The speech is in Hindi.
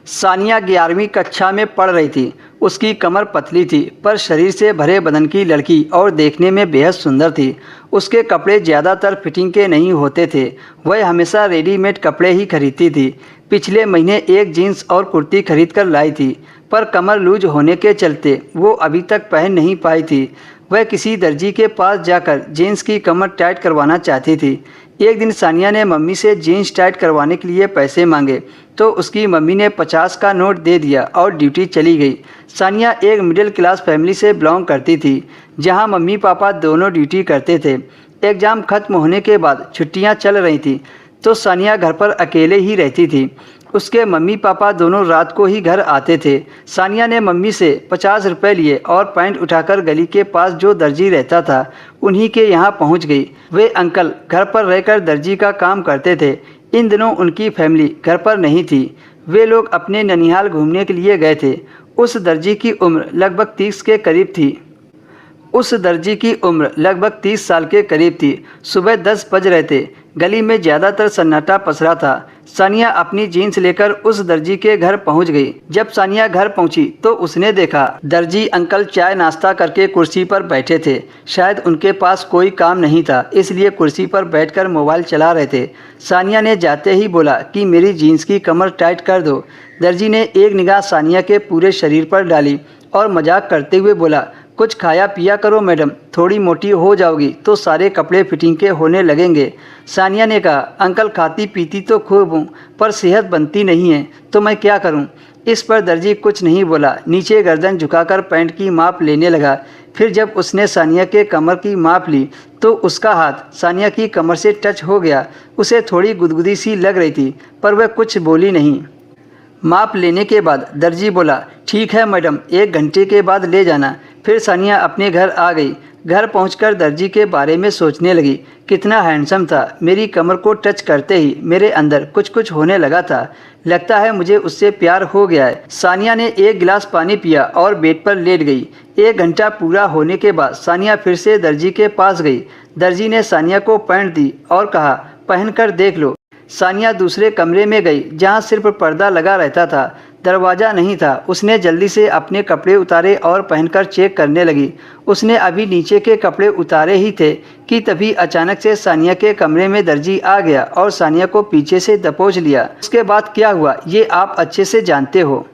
सानिया 11वीं कक्षा में पढ़ रही थी। उसकी कमर पतली थी पर शरीर से भरे बदन की लड़की और देखने में बेहद सुंदर थी। उसके कपड़े ज़्यादातर फिटिंग के नहीं होते थे। वह हमेशा रेडीमेड कपड़े ही खरीदती थी। पिछले महीने एक जीन्स और कुर्ती खरीद कर लाई थी पर कमर लूज होने के चलते वो अभी तक पहन नहीं पाई थी। वह किसी दर्जी के पास जाकर जीन्स की कमर टाइट करवाना चाहती थी। एक दिन सानिया ने मम्मी से जीन्स टाइट करवाने के लिए पैसे मांगे तो उसकी मम्मी ने 50 का नोट दे दिया और ड्यूटी चली गई। सानिया एक मिडिल क्लास फैमिली से बिलोंग करती थी जहां मम्मी पापा दोनों ड्यूटी करते थे। एग्ज़ाम खत्म होने के बाद छुट्टियां चल रही थी तो सानिया घर पर अकेले ही रहती थी। उसके मम्मी पापा दोनों रात को ही घर आते थे। सानिया ने मम्मी से 50 रुपये लिए और पैंट उठाकर गली के पास जो दर्जी रहता था उन्हीं के यहाँ पहुँच गई। वे अंकल घर पर रहकर दर्जी का काम करते थे। इन दिनों उनकी फैमिली घर पर नहीं थी। वे लोग अपने ननिहाल घूमने के लिए गए थे। उस दर्जी की उम्र लगभग 30 साल के करीब थी। सुबह 10 बज रहे थे। गली में ज़्यादातर सन्नाटा पसरा था। सानिया अपनी जीन्स लेकर उस दर्जी के घर पहुंच गई। जब सानिया घर पहुंची तो उसने देखा दर्जी अंकल चाय नाश्ता करके कुर्सी पर बैठे थे। शायद उनके पास कोई काम नहीं था इसलिए कुर्सी पर बैठकर मोबाइल चला रहे थे। सानिया ने जाते ही बोला कि मेरी जीन्स की कमर टाइट कर दो। दर्जी ने एक निगाह सानिया के पूरे शरीर पर डाली और मजाक करते हुए बोला, कुछ खाया पिया करो मैडम, थोड़ी मोटी हो जाओगी तो सारे कपड़े फिटिंग के होने लगेंगे। सानिया ने कहा, अंकल खाती पीती तो खूब हूँ पर सेहत बनती नहीं है तो मैं क्या करूँ। इस पर दर्जी कुछ नहीं बोला। नीचे गर्दन झुकाकर पैंट की माप लेने लगा। फिर जब उसने सानिया के कमर की माप ली तो उसका हाथ सानिया की कमर से टच हो गया। उसे थोड़ी गुदगुदी सी लग रही थी पर वह कुछ बोली नहीं। माप लेने के बाद दर्जी बोला, ठीक है मैडम, 1 घंटे के बाद ले जाना। फिर सानिया अपने घर आ गई। घर पहुंचकर दर्जी के बारे में सोचने लगी, कितना हैंडसम था। मेरी कमर को टच करते ही मेरे अंदर कुछ कुछ होने लगा था। लगता है मुझे उससे प्यार हो गया है। सानिया ने 1 गिलास पानी पिया और बेड पर लेट गई। 1 घंटा पूरा होने के बाद सानिया फिर से दर्जी के पास गई। दर्जी ने सानिया को पैंट दी और कहा, पहन कर देख लो। सानिया दूसरे कमरे में गई जहां सिर्फ पर्दा लगा रहता था, दरवाज़ा नहीं था। उसने जल्दी से अपने कपड़े उतारे और पहनकर चेक करने लगी। उसने अभी नीचे के कपड़े उतारे ही थे कि तभी अचानक से सानिया के कमरे में दर्जी आ गया और सानिया को पीछे से दबोच लिया। उसके बाद क्या हुआ ये आप अच्छे से जानते हो।